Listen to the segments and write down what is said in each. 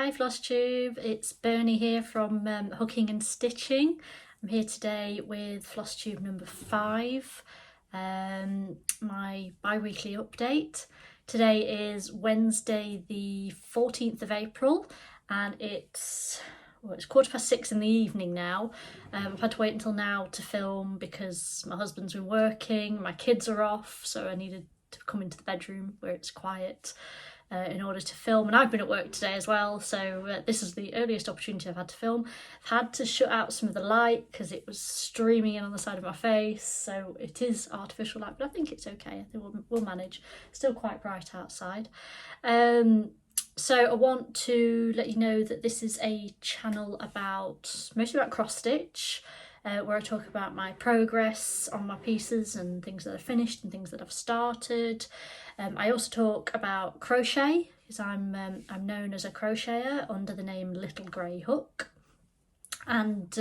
Hi Flosstube, it's Bernie here from Hooking and Stitching. I'm here today with Flosstube number 5, my bi-weekly update. Today is Wednesday the 14th of April and it's 6:15 in the evening now. I've had to wait until now to film because my husband's been working, my kids are off, so I needed to come into the bedroom where it's quiet in order to film, and I've been at work today as well, so this is the earliest opportunity I've had to film. I've had to shut out some of the light because it was streaming in on the side of my face, so it is artificial light, but I think it's okay. I think we'll manage. It's still quite bright outside. So I want to let you know that this is a channel mostly about cross stitch, where I talk about my progress on my pieces and things that are finished and things that I've started. I also talk about crochet, because I'm known as a crocheter under the name Little Grey Hook. And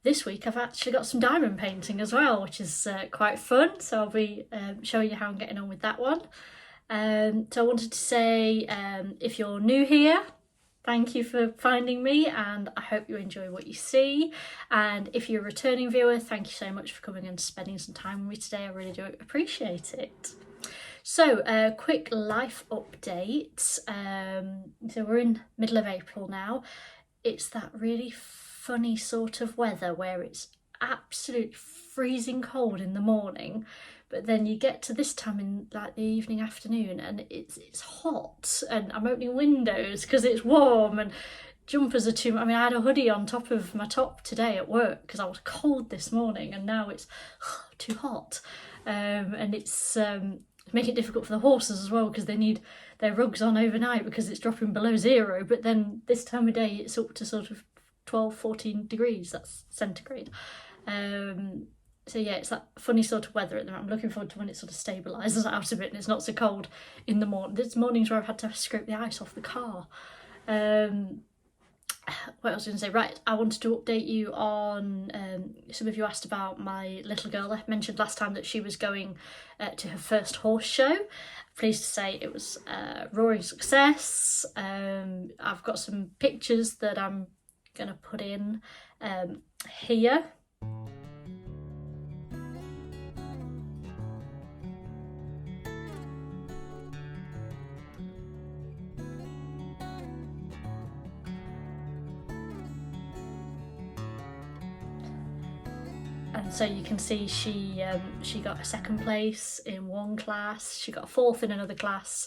this week I've actually got some diamond painting as well, which is quite fun, so I'll be showing you how I'm getting on with that one. So I wanted to say, if you're new here, thank you for finding me and I hope you enjoy what you see. And if you're a returning viewer, thank you so much for coming and spending some time with me today. I really do appreciate it. So, quick life update. So we're in middle of April now. It's that really funny sort of weather where it's absolutely freezing cold in the morning, but then you get to this time in like the evening, afternoon, and it's hot, and I'm opening windows because it's warm, and jumpers are too. I mean, I had a hoodie on top of my top today at work because I was cold this morning, and now it's too hot, and it's making it difficult for the horses as well because they need their rugs on overnight because it's dropping below 0. But then this time of day it's up to sort of 12-14 degrees, that's centigrade. So yeah, it's that funny sort of weather at the moment. I'm looking forward to when it sort of stabilises out a bit and it's not so cold in the morning. There's mornings where I've had to scrape the ice off the car. What else was I going to say? Right, I wanted to update you on, some of you asked about my little girl. I mentioned last time that she was going to her first horse show. Pleased to say it was a roaring success. I've got some pictures that I'm going to put in here. And so you can see she got a 2nd place in one class, she got a 4th in another class,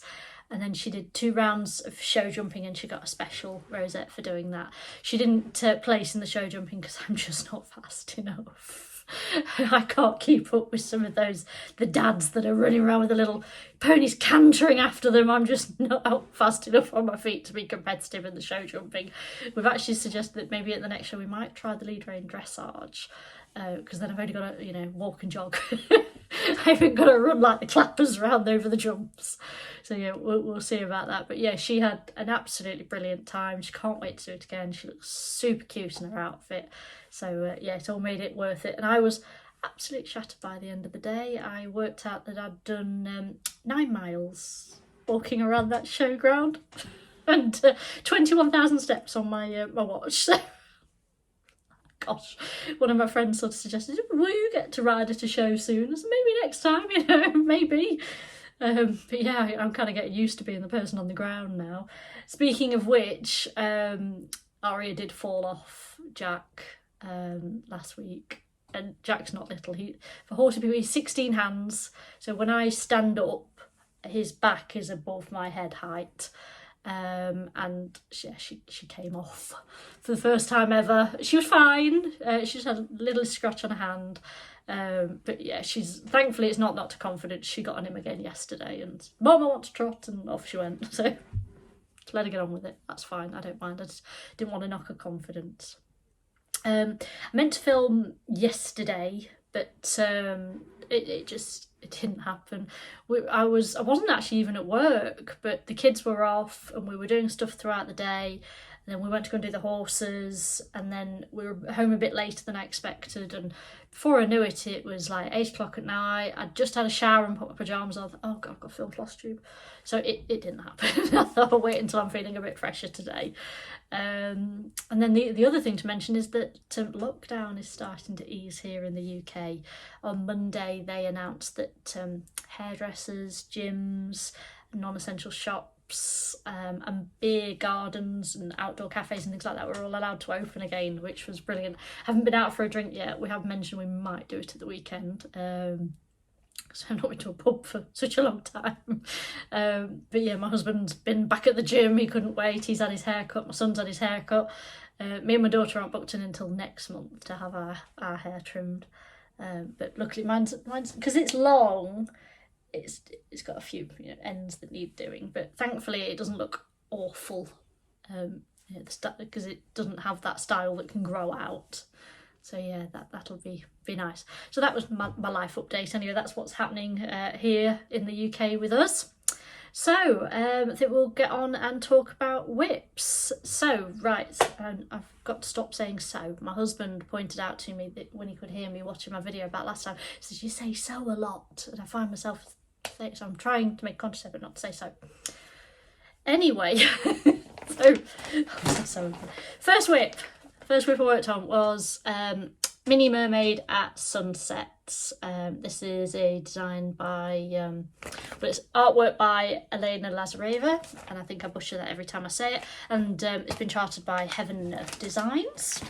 and then she did 2 rounds of show jumping and she got a special rosette for doing that. She didn't place in the show jumping because I'm just not fast enough. I can't keep up with some of the dads that are running around with the little ponies cantering after them. I'm just not fast enough on my feet to be competitive in the show jumping. We've actually suggested that maybe at the next show we might try the lead rein dressage, because then I've only got to, walk and jog. I haven't got to run like the clappers around over the jumps. So yeah, we'll see about that. But yeah, she had an absolutely brilliant time. She can't wait to do it again. She looks super cute in her outfit. So yeah, it all made it worth it. And I was absolutely shattered by the end of the day. I worked out that I'd done 9 miles walking around that showground and 21,000 steps on my watch. Gosh, one of my friends sort of suggested, will you get to ride at a show soon? I said, maybe next time, maybe. But yeah, I'm kind of getting used to being the person on the ground now. Speaking of which, Aria did fall off Jack last week. And Jack's not little. For horse people, he's 16 hands. So when I stand up, his back is above my head height. And yeah, she came off for the first time ever. She was fine. She just had a little scratch on her hand. But yeah, thankfully it's not knocked her confidence. She got on him again yesterday and Mum, I want to trot, and off she went. So let her get on with it. That's fine. I don't mind. I just didn't want to knock her confidence. I meant to film yesterday, but it didn't happen. I wasn't actually even at work, but the kids were off and we were doing stuff throughout the day, And then we went to go and do the horses, and then we were home a bit later than I expected, and before I knew it, it was like 8 o'clock at night. I'd just had a shower and put my pyjamas on. Oh God, I've got to film Flosstube. So it didn't happen. I thought I'll wait until I'm feeling a bit fresher today. And then the other thing to mention is that lockdown is starting to ease here in the UK. On Monday they announced that hairdressers, gyms, non-essential shops and beer gardens and outdoor cafes and things like that were all allowed to open again, which was brilliant. Haven't been out for a drink yet. We have mentioned we might do it at the weekend. So I've not been to a pub for such a long time. But yeah, my husband's been back at the gym. He couldn't wait. He's had his haircut. My son's had his haircut. Me and my daughter aren't booked in until next month to have our hair trimmed. But luckily mine's because it's long. It's got a few ends that need doing. But thankfully it doesn't look awful. Because it doesn't have that style that can grow out. So yeah, that'll be nice. So that was my life update. Anyway, that's what's happening here in the UK with us. So I think we'll get on and talk about whips. So right, I've got to stop saying so. My husband pointed out to me that when he could hear me watching my video about last time, he says, you say so a lot. And I find myself saying, so I'm trying to make a conscious effort not to say so. Anyway, so first whip I worked on was Mini Mermaid at Sunset. This is a design by, it's artwork by Elena Lazareva, and I think I butcher that every time I say it, and it's been charted by Heaven Designs.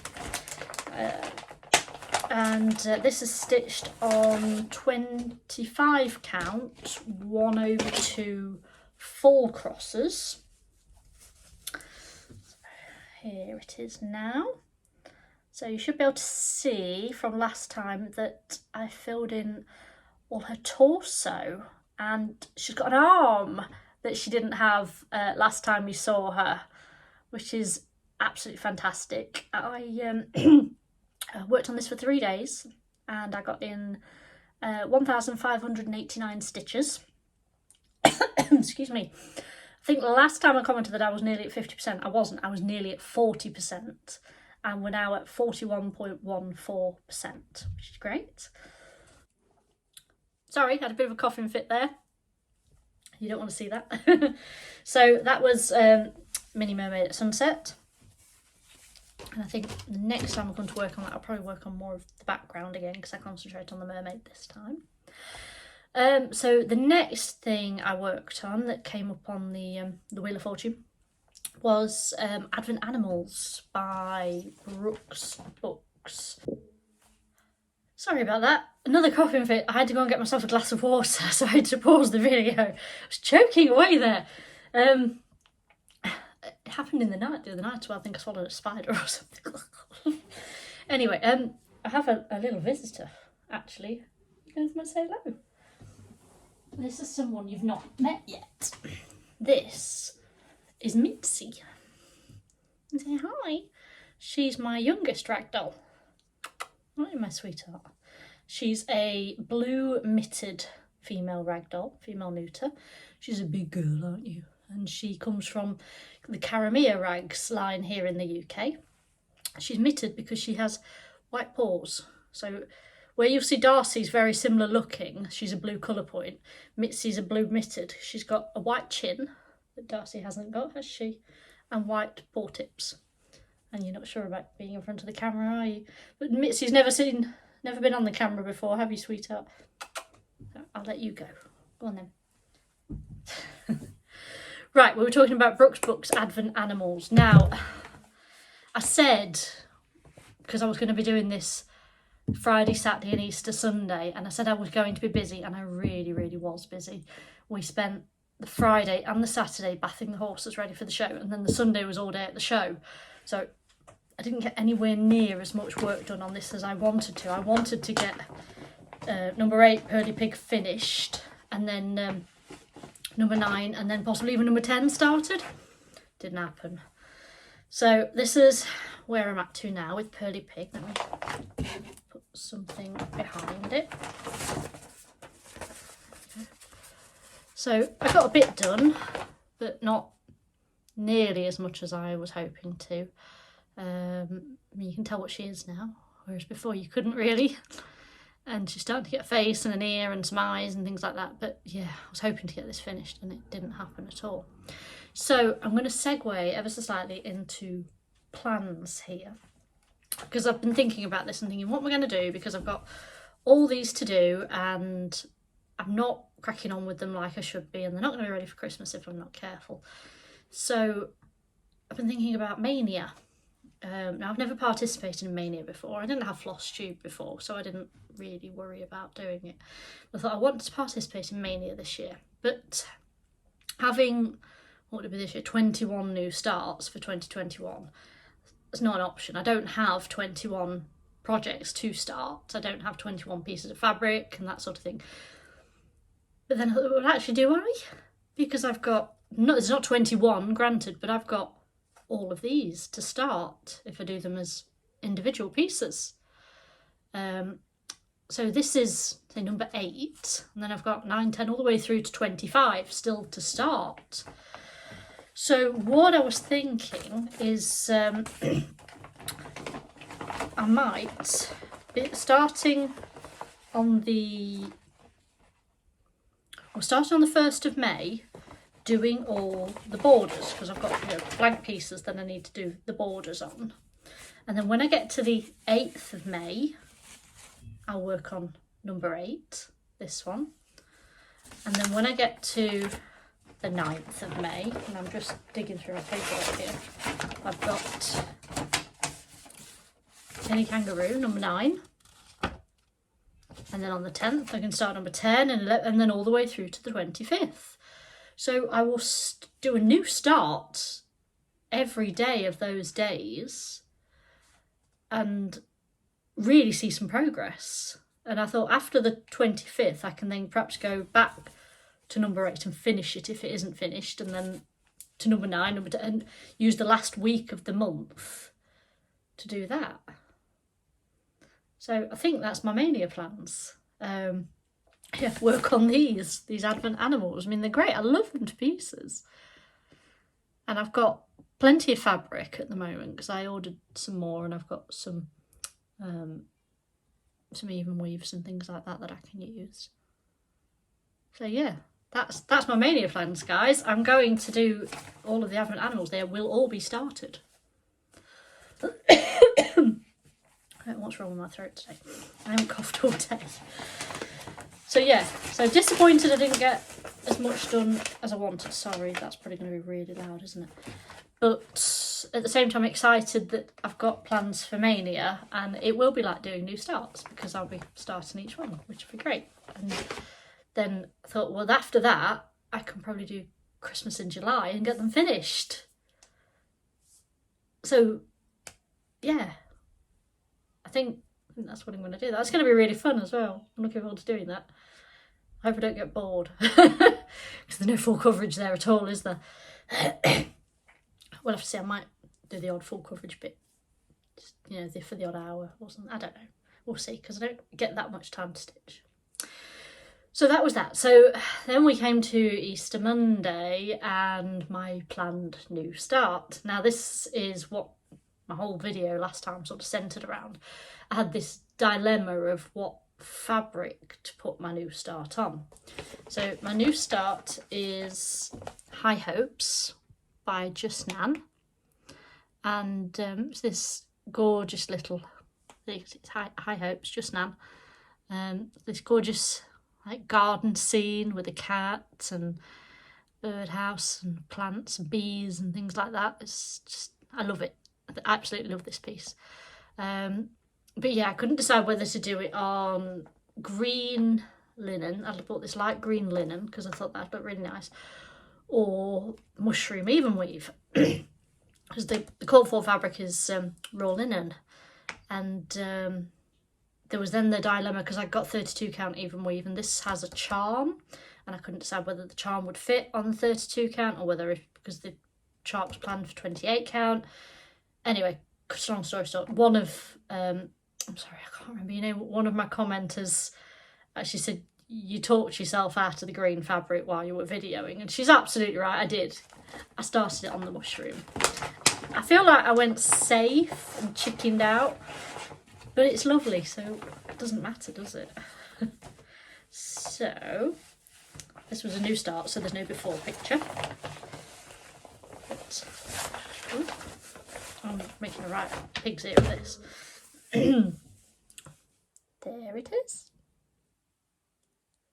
And this is stitched on 25 count 1/2 full crosses. Here it is now. So you should be able to see from last time that I filled in all her torso, and she's got an arm that she didn't have last time you saw her, which is absolutely fantastic. I worked on this for 3 days and I got in 1,589 stitches. Excuse me. I think last time I commented that I was nearly at 50%. I wasn't. I was nearly at 40%. And we're now at 41.14%, which is great. Sorry, had a bit of a coughing fit there. You don't want to see that. So that was Mini Mermaid at Sunset. And I think the next time I'm going to work on that, I'll probably work on more of the background again because I concentrate on the mermaid this time. So the next thing I worked on that came up on the Wheel of Fortune was Advent Animals by Brooks Books. Sorry about that. Another coughing fit. I had to go and get myself a glass of water, so I had to pause the video. I was choking away there. It happened in the other night as well. I think I swallowed a spider or something. Anyway, I have a little visitor, actually. You guys might say hello. This is someone you've not met yet. This is Mitzi. Say hi. She's my youngest ragdoll. Hi, my sweetheart. She's a blue mitted female ragdoll, female neuter. She's a big girl, aren't you? And she comes from the Caramia Rags line here in the UK. She's mitted because she has white paws. So where you'll see Darcy's very similar looking, she's a blue colour point. Mitzi's a blue mitted. She's got a white chin that Darcy hasn't got, has she? And white paw tips. And you're not sure about being in front of the camera, are you? But Mitzi's never been on the camera before, have you, sweetheart? I'll let you go. Go on then. Right, we were talking about Brooks Books Advent Animals. Now, I said, because I was going to be doing this Friday, Saturday and Easter Sunday, and I said I was going to be busy, and I really, really was busy. We spent the Friday and the Saturday bathing the horses ready for the show, and then the Sunday was all day at the show. So I didn't get anywhere near as much work done on this as I wanted to. I wanted to get number 8, Pearly Pig, finished, and then number 9, and then possibly even number 10 started. Didn't happen. So this is where I'm at to now with Pearly Pig. Let me put something behind it. So I got a bit done, but not nearly as much as I was hoping to. I mean, you can tell what she is now, whereas before you couldn't really. And she's starting to get a face and an ear and some eyes and things like that. But yeah, I was hoping to get this finished and it didn't happen at all. So I'm going to segue ever so slightly into plans here, because I've been thinking about this and thinking, what am I going to do? Because I've got all these to do and I'm not cracking on with them like I should be, and they're not going to be ready for Christmas if I'm not careful. So I've been thinking about Mania. Now, I've never participated in Mania before. I didn't have Flosstube before, so I didn't really worry about doing it. I thought I wanted to participate in Mania this year, but having, what would it be this year, 21 new starts for 2021, it's not an option. I don't have 21 projects to start. I don't have 21 pieces of fabric and that sort of thing. But then I thought, well, actually, do I? Because I've got, it's not 21, granted, but I've got all of these to start if I do them as individual pieces. So this is, say, number 8, and then I've got 9, 10, all the way through to 25 still to start. So what I was thinking is I might be starting on the 1st of May, doing all the borders, because I've got, you know, blank pieces that I need to do the borders on. And then when I get to the 8th of May, I'll work on number 8, this one. And then when I get to the 9th of May, and I'm just digging through my paperwork here, I've got Penny Kangaroo, number 9. And then on the 10th, I can start number 10 and 11, and then all the way through to the 25th. So I will do a new start every day of those days and really see some progress. And I thought after the 25th, I can then perhaps go back to number 8 and finish it if it isn't finished, and then to number 9, number 10, and use the last week of the month to do that. So I think that's my Mania plans. Yeah, work on these Advent animals. I mean, they're great. I love them to pieces. And I've got plenty of fabric at the moment because I ordered some more, and I've got some even weaves and things like that I can use. So yeah, that's my Mania plans, guys. I'm going to do all of the Advent animals. They will all be started. What's wrong with my throat today? I haven't coughed all day. So yeah, so disappointed I didn't get as much done as I wanted. Sorry, that's probably going to be really loud, isn't it? But at the same time, excited that I've got plans for Mania, and it will be like doing new starts because I'll be starting each one, which will be great. And then I thought, well, after that, I can probably do Christmas in July and get them finished. So yeah, I think that's what I'm going to do. That's going to be really fun as well. I'm looking forward to doing that. I hope I don't get bored because there's no full coverage there at all, is there? We'll have to see. I might do the odd full coverage bit, just, you know, for the odd hour or something. I don't know. We'll see, because I don't get that much time to stitch. So that was that. So then we came to Easter Monday and my planned new start. Now this is what my whole video last time sort of centred around. I had this dilemma of what fabric to put my new start on. So my new start is High Hopes by Just Nan, and it's this gorgeous little, it's High Hopes, Just Nan, this gorgeous like garden scene with a cat and birdhouse and plants and bees and things like that. It's just, I love it. I absolutely love this piece. But yeah, I couldn't decide whether to do it on green linen. I bought this light green linen because I thought that'd look really nice, or mushroom even weave, because the called for fabric is raw linen. And there was then the dilemma because I got 32 count even weave, and this has a charm, and I couldn't decide whether the charm would fit on the 32 count or whether, because the chart was planned for 28 count. Anyway, long story short, one of I'm sorry, I can't remember your name. One of my commenters actually said, you talked yourself out of the green fabric while you were videoing, and she's absolutely right, I did. I started it on the mushroom. I feel like I went safe and chickened out, but it's lovely, so it doesn't matter, does it? So, this was a new start, so there's no before picture. But, ooh, I'm making a right pig's ear of this. There it is.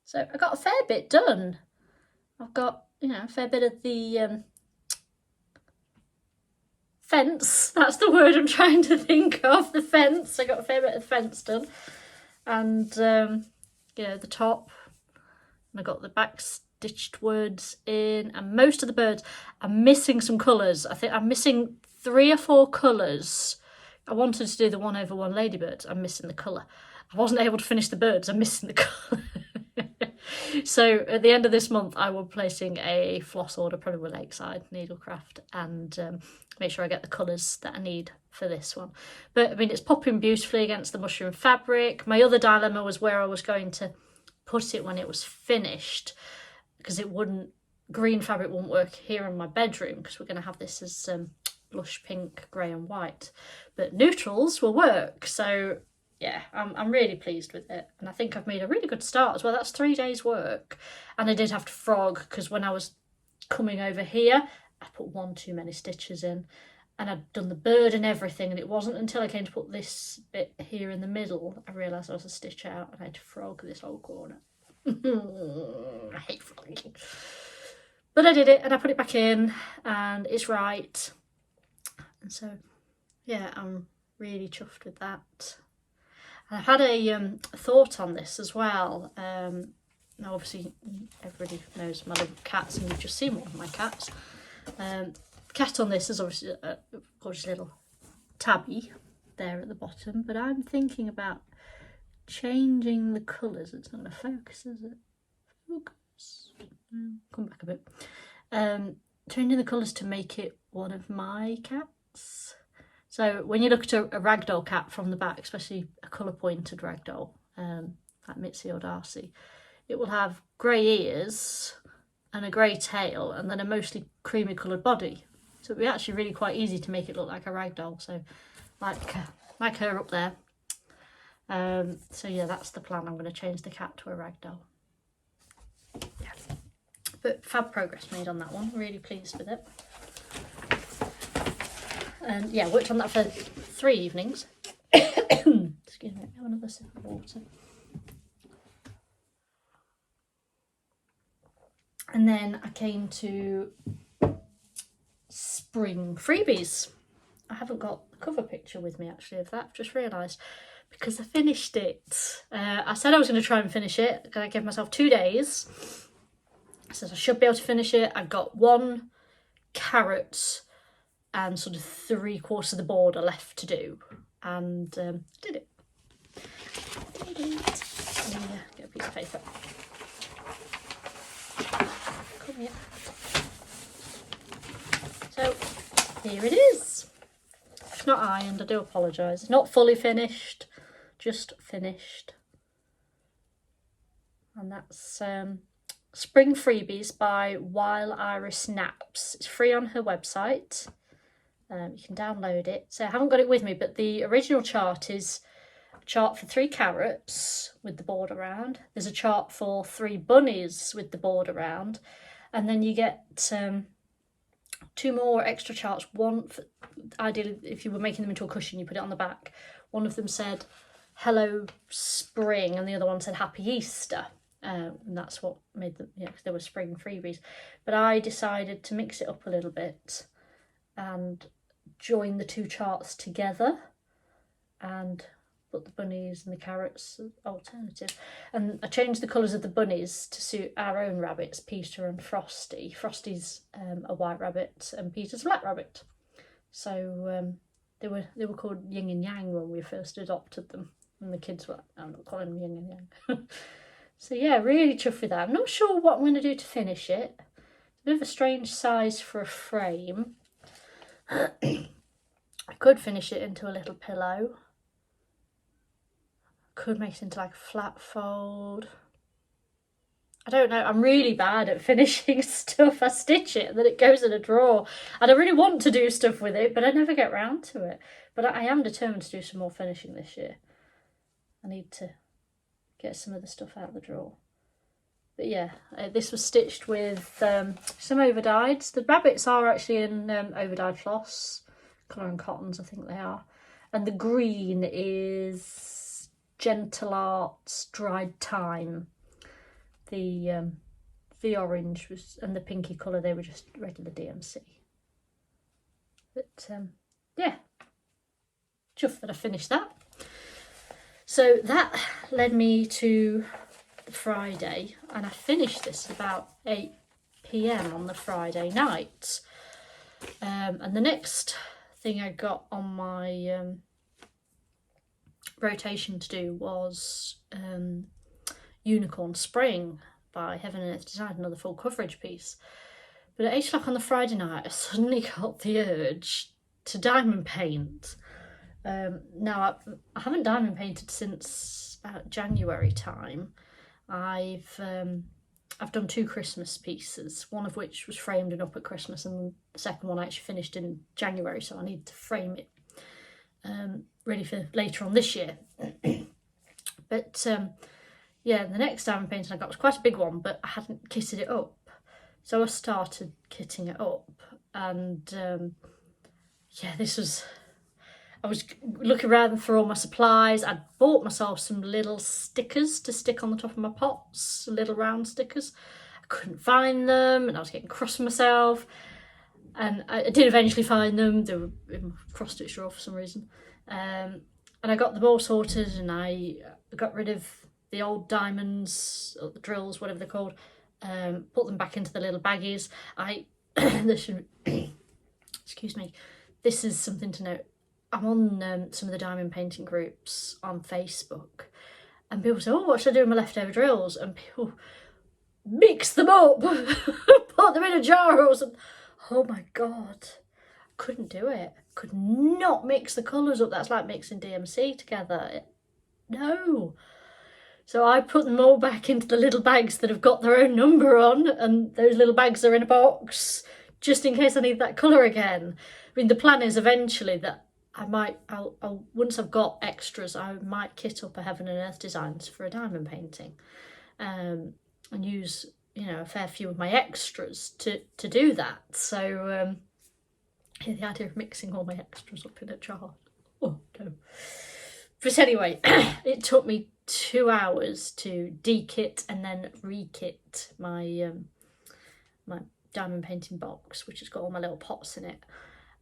So I got a fair bit done. I've got, you know, a fair bit of the fence. That's the word I'm trying to think of, the fence. I got a fair bit of the fence done. And, you know, the top. And I got the back stitched words in. And most of the birds, I'm missing some colours. I think I'm missing 3 or 4 colours. I wanted to do the 1/1 ladybirds. I'm missing the colour. I wasn't able to finish the birds. I'm missing the colour. So at the end of this month, I will be placing a floss order, probably with Lakeside Needlecraft, and make sure I get the colours that I need for this one. But I mean, it's popping beautifully against the mushroom fabric. My other dilemma was where I was going to put it when it was finished, because it wouldn't, green fabric wouldn't work here in my bedroom, because we're going to have this as blush pink, grey and white. But neutrals will work, so yeah, I'm really pleased with it, and I think I've made a really good start as well. That's 3 days work, and I did have to frog, because when I was coming over here, I put 1 too many stitches in, and I'd done the bird and everything, and it wasn't until I came to put this bit here in the middle I realised I was a stitch out, and I had to frog this whole corner. I hate frogging. But I did it, and I put it back in, and it's right. And so, yeah, I'm really chuffed with that. I've had a thought on this as well. Now, obviously, everybody knows my little cats, and you've just seen one of my cats. The cat on this is obviously a gorgeous little tabby there at the bottom, but I'm thinking about changing the colours. It's not going to focus, is it? Focus. Come back a bit. Changing the colours to make it one of my cats. So when you look at a ragdoll cat from the back, especially a colour-pointed ragdoll, like Mitzi or Darcy, it will have grey ears and a grey tail, and then a mostly creamy coloured body. So it'd be actually really quite easy to make it look like a ragdoll. So like her up there. So yeah, that's the plan. I'm going to change the cat to a ragdoll. Yeah. But fab progress made on that one. Really pleased with it. And yeah, worked on that for 3 evenings. Excuse me, have another sip of water. And then I came to spring freebies. I haven't got the cover picture with me actually of that, I've just realised, because I finished it. I said I was going to try and finish it. I gave myself 2 days. I said I should be able to finish it. I got 1 carrot and sort of 3/4 of the border left to do, and did it. Get a piece of paper. Come here. So here it is. It's not ironed, I do apologise. It's not fully finished, just finished. And that's Spring Freebies by While Iris Snaps. It's free on her website. You can download it. So I haven't got it with me, but the original chart is a chart for 3 carrots with the border round. There's a chart for 3 bunnies with the border round. And then you get 2 more extra charts. One, for, ideally, if you were making them into a cushion, you put it on the back. One of them said, Hello Spring, and the other one said Happy Easter. And that's what made them, yeah, because there were spring freebies. But I decided to mix it up a little bit and join the 2 charts together and put the bunnies and the carrots as alternative. And I changed the colours of the bunnies to suit our own rabbits, Peter and Frosty. Frosty's a white rabbit and Peter's a black rabbit. So they were called Yin and Yang when we first adopted them. And the kids were, I'm not calling them Yin and Yang. So yeah, really chuffed with that. I'm not sure what I'm going to do to finish it. It's a bit of a strange size for a frame. I could finish it into a little pillow. Could make it into like a flat fold. I don't know, I'm really bad at finishing stuff. I stitch it and then it goes in a drawer. And I really want to do stuff with it, but I never get round to it. But I am determined to do some more finishing this year. I need to get some of the stuff out of the drawer. But yeah, this was stitched with some overdyes. The rabbits are actually in overdyed floss, colour and cottons, I think they are. And the green is Gentle Arts Dried Thyme. The orange was, and the pinky colour, they were just regular DMC. But yeah, chuffed that I finished that. So that led me to the Friday, and I finished this at about 8 PM on the Friday night. And the next thing I got on my rotation to do was Unicorn Spring by Heaven and Earth Design, another full coverage piece. But at 8 o'clock on the Friday night, I suddenly got the urge to diamond paint. Now, I haven't diamond painted since about January time. I've done 2 Christmas pieces, one of which was framed and up at Christmas, and the second one I actually finished in January, so I need to frame it ready for later on this year. But yeah, the next diamond painting I got was quite a big one, but I hadn't kitted it up. So I started kitting it up, and yeah, I was looking around for all my supplies. I'd bought myself some little stickers to stick on the top of my pots, little round stickers. I couldn't find them, and I was getting cross with myself. And I did eventually find them. They were in my cross-stitch drawer for some reason. And I got them all sorted, and I got rid of the old diamonds, or the drills, whatever they're called, put them back into the little baggies. Excuse me, this is something to note. I'm on some of the diamond painting groups on Facebook, and people say, oh, what should I do with my leftover drills? And people mix them up, put them in a jar or something. Oh my God, couldn't do it. Could not mix the colours up. That's like mixing DMC together. No. So I put them all back into the little bags that have got their own number on, and those little bags are in a box just in case I need that colour again. I mean, the plan is eventually that I'll once I've got extras, I might kit up a Heaven and Earth Designs for a diamond painting, and use, you know, a fair few of my extras to do that. So yeah, the idea of mixing all my extras up in a jar, oh no. But anyway, it took me 2 hours to de-kit and then re-kit my my diamond painting box, which has got all my little pots in it.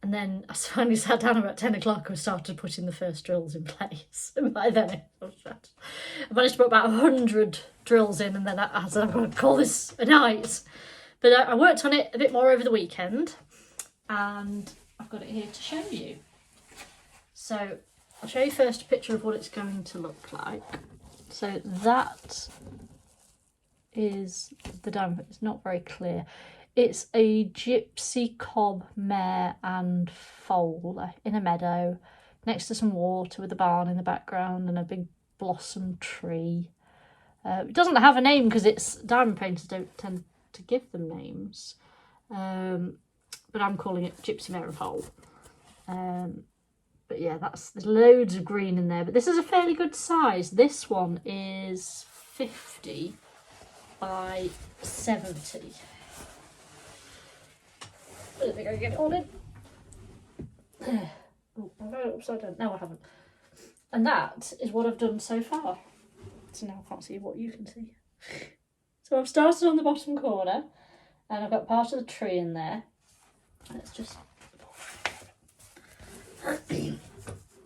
And then I finally sat down about 10 o'clock and started putting the first drills in place. And by then I managed to put about 100 drills in, and then I said, I'm going to call this a night. But I worked on it a bit more over the weekend, and I've got it here to show you. So I'll show you first a picture of what it's going to look like. So that is the diamond. It's not very clear. It's a gypsy cob mare and foal in a meadow next to some water with a barn in the background and a big blossom tree. It doesn't have a name because it's diamond painters don't tend to give them names, but I'm calling it gypsy mare and foal. But yeah, there's loads of green in there, but this is a fairly good size. This one is 50 by 70. I don't think I can get it all in. Oh, I've got it upside down. No, I haven't. And that is what I've done so far. So now I can't see what you can see. So I've started on the bottom corner, and I've got part of the tree in there. Let's just...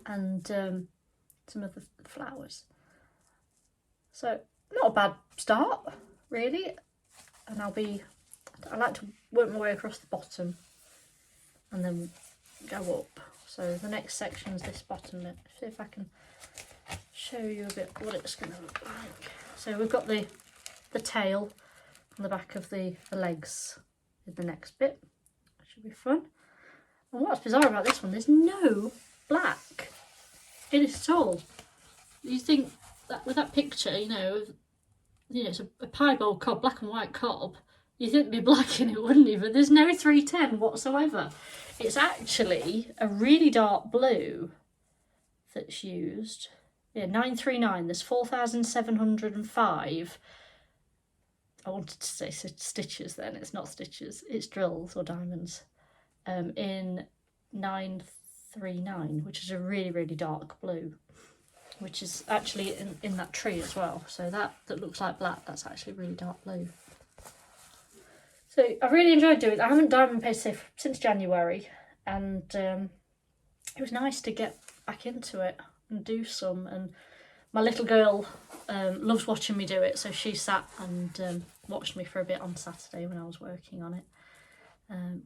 and some of the flowers. So not a bad start, really. And I like to work my way across the bottom and then go up. So the next section is this bottom bit. See if I can show you a bit what it's going to look like. So we've got the tail on the back of the legs in the next bit. That should be fun. And what's bizarre about this one, there's no black in it at all. You think that with that picture, you know, you know, it's a piebald cob, black and white cob. You'd think there'd be black in it, wouldn't you? But there's no 310 whatsoever. It's actually a really dark blue that's used. Yeah, 939. There's 4,705. I wanted to say stitches then. It's not stitches. It's drills or diamonds. In 939, which is a really, really dark blue, which is actually in that tree as well. So that looks like black, that's actually really dark blue. So I really enjoyed doing it. I haven't diamond pasted since January, and it was nice to get back into it and do some. And my little girl loves watching me do it, so she sat and watched me for a bit on Saturday when I was working on it,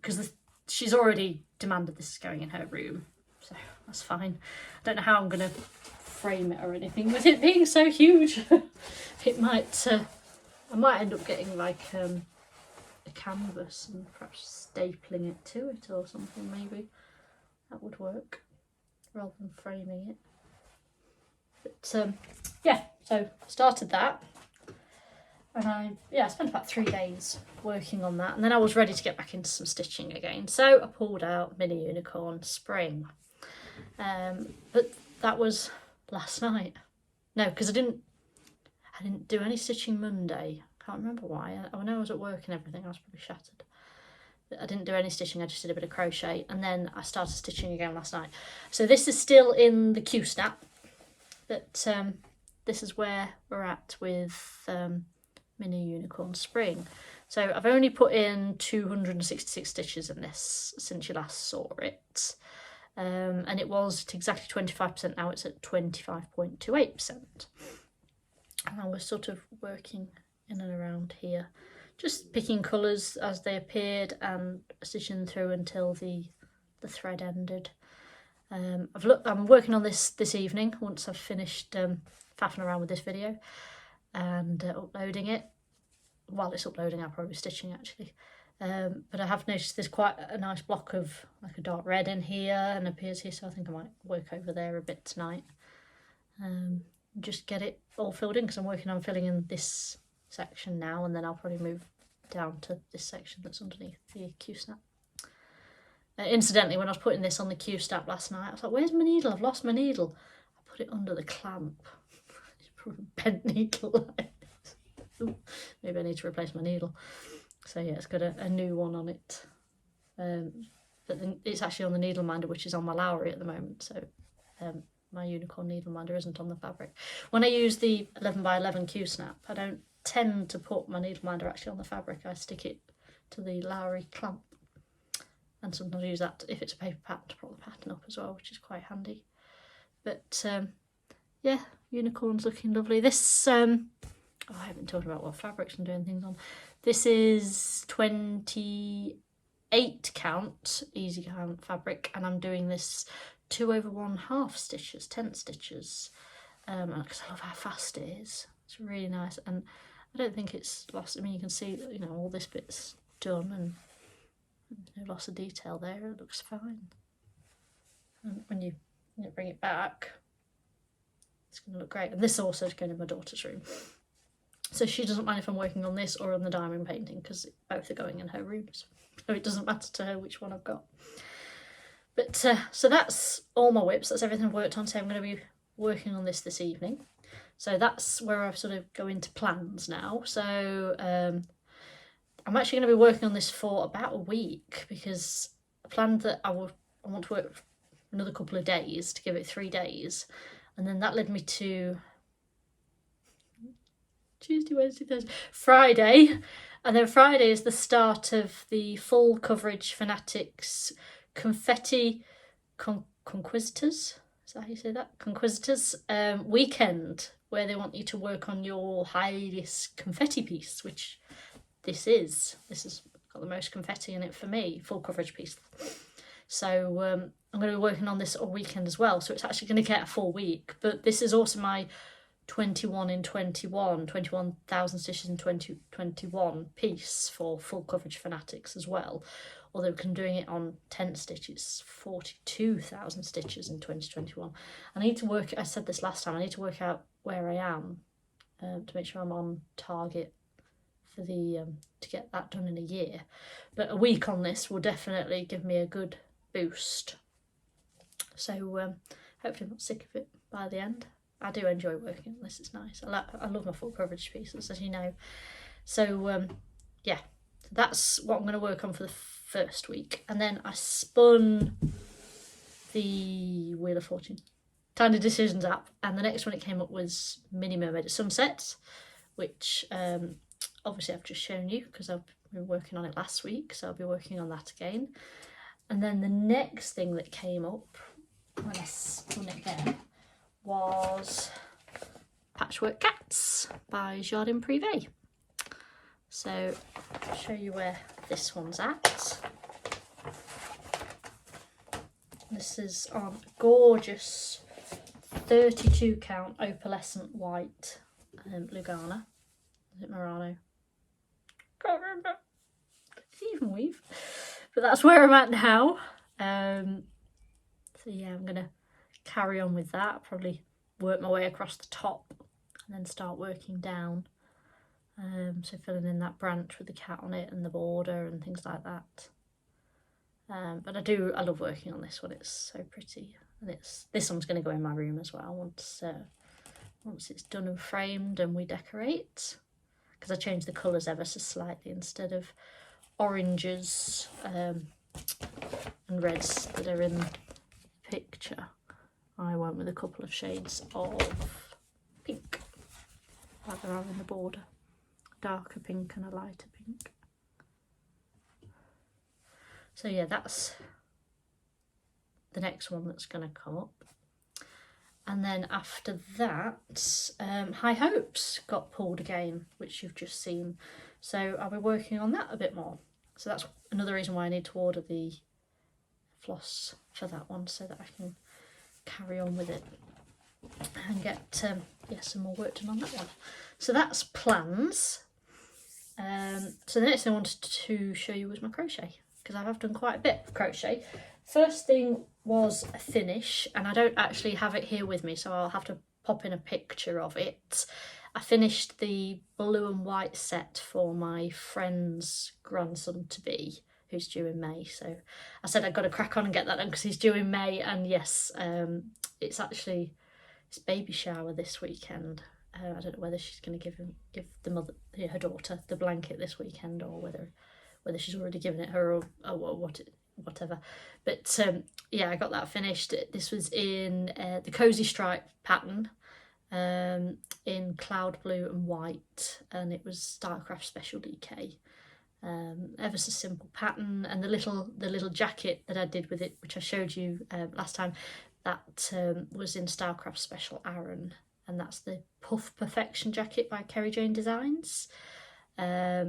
because she's already demanded this is going in her room, so that's fine. I don't know how I'm going to frame it or anything with it being so huge. It might I might end up getting like a canvas and perhaps stapling it to it or something. Maybe that would work rather than framing it. But yeah, so started that, and I spent about 3 days working on that, and then I was ready to get back into some stitching again. So I pulled out Mini Unicorn Spring, but that was last night. No, because I didn't do any stitching Monday. Can't remember why. I know I was at work and everything. I was probably shattered. But I didn't do any stitching. I just did a bit of crochet, and then I started stitching again last night. So this is still in the Q-snap, but this is where we're at with Mini Unicorn Spring. So I've only put in 266 stitches in this since you last saw it. And it was at exactly 25%, now it's at 25.28%. And we're sort of working in and around here, just picking colours as they appeared and stitching through until the thread ended. I'm working on this evening once I've finished faffing around with this video and uploading it. While it's uploading, I'll probably be stitching actually. But I have noticed there's quite a nice block of like a dark red in here and appears here, so I think I might work over there a bit tonight. Just get it all filled in, because I'm working on filling in this section now, and then I'll probably move down to this section that's underneath the Q-snap. Incidentally, when I was putting this on the Q-snap last night, I was like, where's my needle? I've lost my needle. I put it under the clamp. It's probably a bent needle. Ooh, maybe I need to replace my needle. So yeah, it's got a new one on it. But then it's actually on the needle minder, which is on my Lowry at the moment. So my unicorn needle minder isn't on the fabric. When I use the 11x11 Q-snap, I don't tend to put my needle minder actually on the fabric. I stick it to the Lowry clamp, and sometimes I use that if it's a paper pattern to prop the pattern up as well, which is quite handy. But yeah, unicorn's looking lovely. This I haven't talked about what fabrics I'm doing things on. This is 28 count easy count fabric, and I'm doing this 2/1/2 stitches, 10 stitches, because I love how fast it is. It's really nice, and I don't think it's lost. I mean, you can see that, you know, all this bit's done and no loss of detail there. It looks fine. And when you bring it back, it's going to look great. And this also is going in my daughter's room, so she doesn't mind if I'm working on this or on the diamond painting, because both are going in her rooms, so it doesn't matter to her which one I've got. But so that's all my whips. That's everything I've worked on. So I'm going to be working on this evening. So that's where I sort of go into plans now. So I'm actually going to be working on this for about a week, because I planned that I want to work for another couple of days to give it 3 days, and then that led me to Tuesday, Wednesday, Thursday, Friday, and then Friday is the start of the full coverage Fanatics Confetti Conquistors. Is that how you say that? Conquistors weekend, where they want you to work on your highest confetti piece, which this is. This has got the most confetti in it for me, full coverage piece. So I'm going to be working on this all weekend as well, so it's actually going to get a full week. But this is also my 21,000 stitches in 2021 piece for full coverage Fanatics as well. Although I'm doing it on 10 stitches, 42,000 stitches in 2021. I need to work, I said this last time, I need to work out where I am to make sure I'm on target for the to get that done in a year. But a week on this will definitely give me a good boost. So hopefully I'm not sick of it by the end. I do enjoy working on this, it's nice. I love my full coverage pieces, as you know. So yeah, that's what I'm going to work on for the first week. And then I spun the Wheel of Fortune Tiny Decisions app, and the next one it came up was Mini Mermaid at Sunset, which obviously I've just shown you because I've been working on it last week, so I'll be working on that again. And then the next thing that came up when I spun it there was Patchwork Cats by Jardin Privé. So I'll show you where this one's at. This is on gorgeous 32 count opalescent white Lugana. Is it Murano? Can't remember. It's even weave. But that's where I'm at now. So yeah, I'm gonna carry on with that. Probably work my way across the top and then start working down. So filling in that branch with the cat on it and the border and things like that. But I love working on this one. It's so pretty, and this one's going to go in my room as well once it's done and framed and we decorate. Because I changed the colours ever so slightly. Instead of oranges and reds that are in the picture, I went with a couple of shades of pink, like there are in the border. Darker pink and a lighter pink. So yeah, that's the next one that's going to come up. And then after that, High Hopes got pulled again, which you've just seen. So I'll be working on that a bit more. So that's another reason why I need to order the floss for that one, so that I can carry on with it and get some more work done on that one. So that's plans. So the next thing I wanted to show you was my crochet, because I have done quite a bit of crochet. First thing was a finish, and I don't actually have it here with me, so I'll have to pop in a picture of it. I finished the blue and white set for my friend's grandson-to-be, who's due in May. So I said I've got to crack on and get that done because he's due in May, and yes, it's baby shower this weekend. I don't know whether she's going to give the mother, her daughter, the blanket this weekend, or whether she's already given it her, or whatever. But yeah, I got that finished. This was in the Cozy Stripe pattern, in cloud blue and white, and it was Starcraft Special DK. Ever so simple pattern, and the little jacket that I did with it, which I showed you last time, that was in Starcraft Special Aaron, and that's the Puff Perfection jacket by Kerry Jane Designs. Yeah,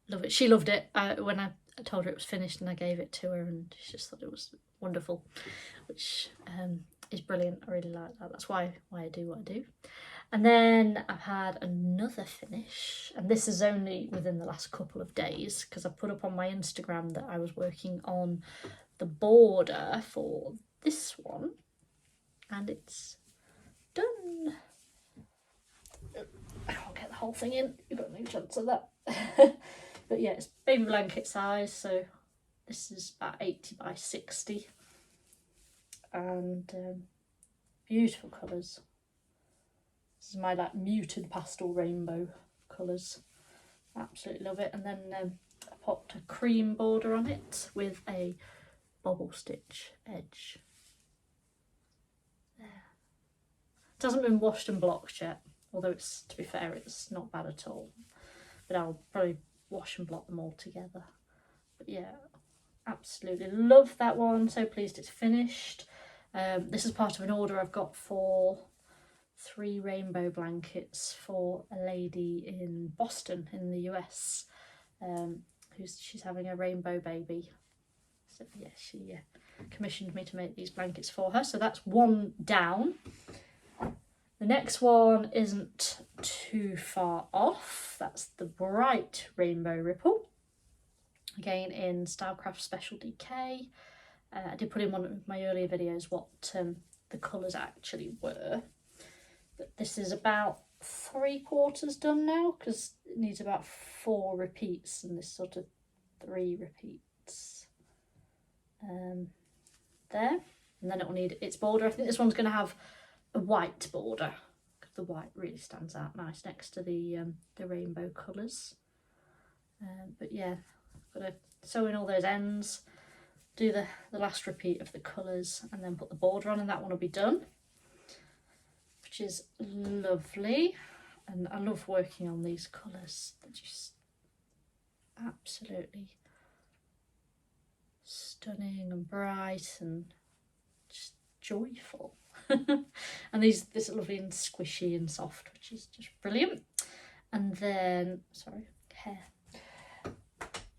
love it. She loved it when I told her it was finished, and I gave it to her, and she just thought it was wonderful, which is brilliant. I really like that. That's why I do what I do. And then I've had another finish, and this is only within the last couple of days, because I put up on my Instagram that I was working on the border for this one, and it's done. I can't get the whole thing in, you've got no chance of that. But yeah, it's baby blanket size, so this is about 80 by 60, and beautiful colours. This is my muted pastel rainbow colours. Absolutely love it. And then I popped a cream border on it with a bobble stitch edge. There. It hasn't been washed and blocked yet, although to be fair, it's not bad at all. But I'll probably wash and block them all together. But yeah, absolutely love that one. So pleased it's finished. This is part of an order I've got for 3 rainbow blankets for a lady in Boston in the US, she's having a rainbow baby. So yeah, she commissioned me to make these blankets for her. So that's one down. The next one isn't too far off. That's the Bright Rainbow Ripple, again in Stylecraft Special DK. I did put in one of my earlier videos what the colours actually were. but this is about 3/4 done now because it needs about 4 repeats and this sort of 3 repeats there, and then it will need its border. I think this one's going to have a white border because the white really stands out nice next to the rainbow colours. But yeah, I've got to sew in all those ends, do the last repeat of the colours, and then put the border on, and that one will be done, which is lovely. And I love working on these colours. They're just absolutely stunning and bright and just joyful. And this are lovely and squishy and soft, which is just brilliant. And then, sorry, hair.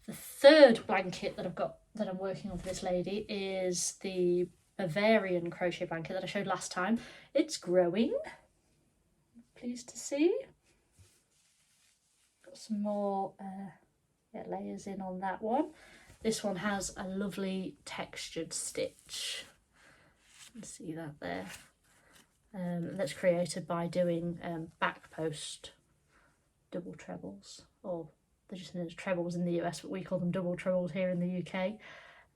The third blanket that I've got that I'm working on for this lady is the Bavarian crochet blanket that I showed last time. It's growing. Pleased to see. Got some more layers in on that one. This one has a lovely textured stitch. You can see that there. That's created by doing back post double trebles, or they're just known as trebles in the US, but we call them double trebles here in the UK.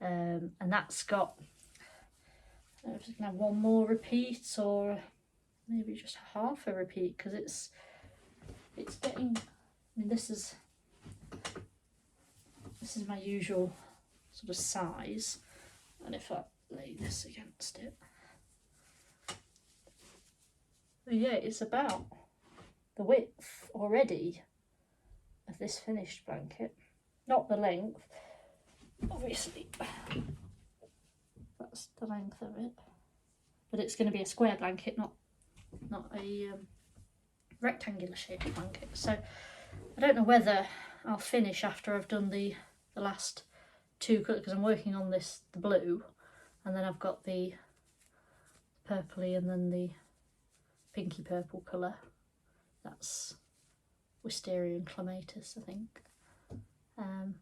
And that's got, I don't know if it's going to have one more repeat or maybe just half a repeat, because it's getting, I mean, this is my usual sort of size, and if I lay this against it, but yeah, it's about the width already of this finished blanket, not the length, obviously that's the length of it, but it's going to be a square blanket, not a rectangular shaped blanket. So I don't know whether I'll finish after I've done the last 2 colours, because I'm working on the blue, and then I've got the purpley and then the pinky purple colour. That's Wisteria and Clematis, I think. I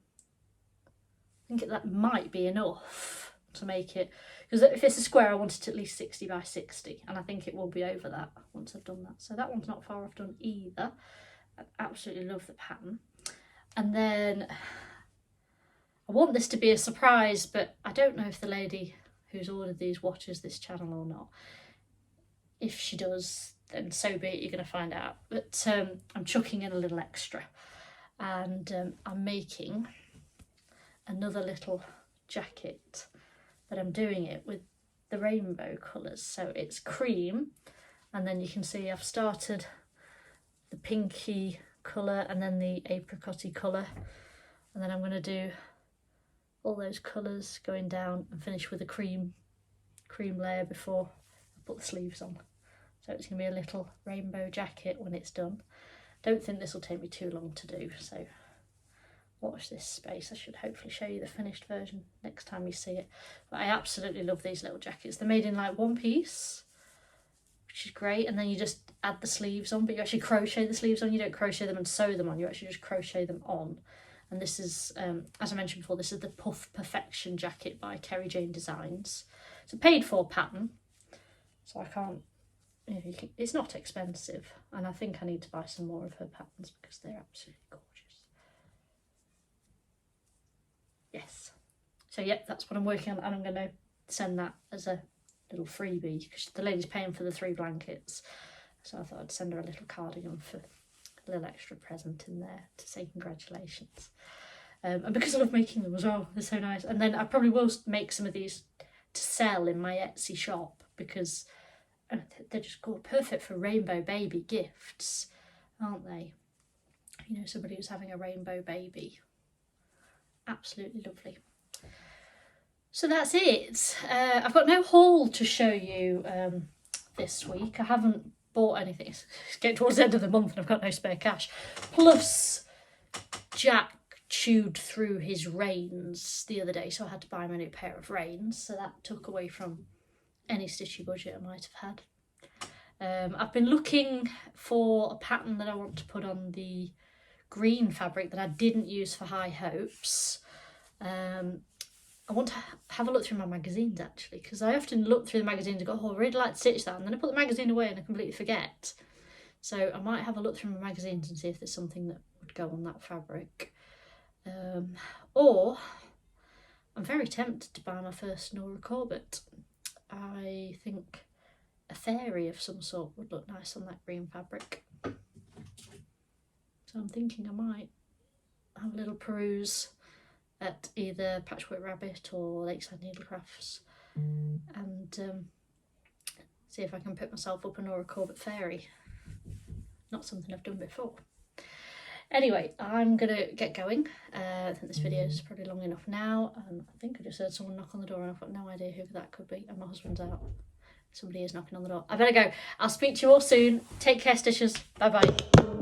think that might be enough to make it, because if it's a square I want it at least 60 by 60, and I think it will be over that once I've done that. So that one's not far off done either. I absolutely love the pattern. And then I want this to be a surprise, but I don't know if the lady who's ordered these watches this channel or not. If she does, then so be it, you're going to find out. But I'm chucking in a little extra, and I'm making another little jacket, but I'm doing it with the rainbow colours. So it's cream, and then you can see I've started the pinky colour and then the apricot-y colour, and then I'm going to do all those colours going down and finish with a cream layer before I put the sleeves on. So it's going to be a little rainbow jacket when it's done. Don't think this will take me too long to do, so watch this space. I should hopefully show you the finished version next time you see it. But I absolutely love these little jackets. They're made in like one piece, which is great, and then you just add the sleeves on, but you actually crochet the sleeves on. You don't crochet them and sew them on, you actually just crochet them on. And this is, as I mentioned before, this is the Puff Perfection jacket by Kerry Jane Designs. It's a paid for pattern, so I can't, you know, it's not expensive, and I think I need to buy some more of her patterns because they're absolutely gorgeous. Yes. So yep, that's what I'm working on, and I'm going to send that as a little freebie because the lady's paying for the 3 blankets, so I thought I'd send her a little cardigan for a little extra present in there to say congratulations. And because I love making them as well, they're so nice. And then I probably will make some of these to sell in my Etsy shop because they're just perfect for rainbow baby gifts, aren't they? You know, somebody who's having a rainbow baby. Absolutely lovely. So that's it. I've got no haul to show you this week. I haven't bought anything. It's getting towards the end of the month and I've got no spare cash. Plus, Jack chewed through his reins the other day, so I had to buy him a new pair of reins. So that took away from any stitchy budget I might have had. I've been looking for a pattern that I want to put on the green fabric that I didn't use for High Hopes. I want to have a look through my magazines actually, because I often look through the magazines and go, oh, I really like to stitch that, and then I put the magazine away and I completely forget. So I might have a look through my magazines and see if there's something that would go on that fabric. Or I'm very tempted to buy my first Nora Corbett. I think a fairy of some sort would look nice on that green fabric. So I'm thinking I might have a little peruse at either Patchwork Rabbit or Lakeside Needlecrafts and see if I can pick myself up a Nora Corbett fairy. Not something I've done before. Anyway, I'm gonna get going. I think this video is probably long enough now. I think I just heard someone knock on the door and I've got no idea who that could be, and my husband's out. Somebody is knocking on the door. I better go. I'll speak to you all soon. Take care, stitchers. Bye bye.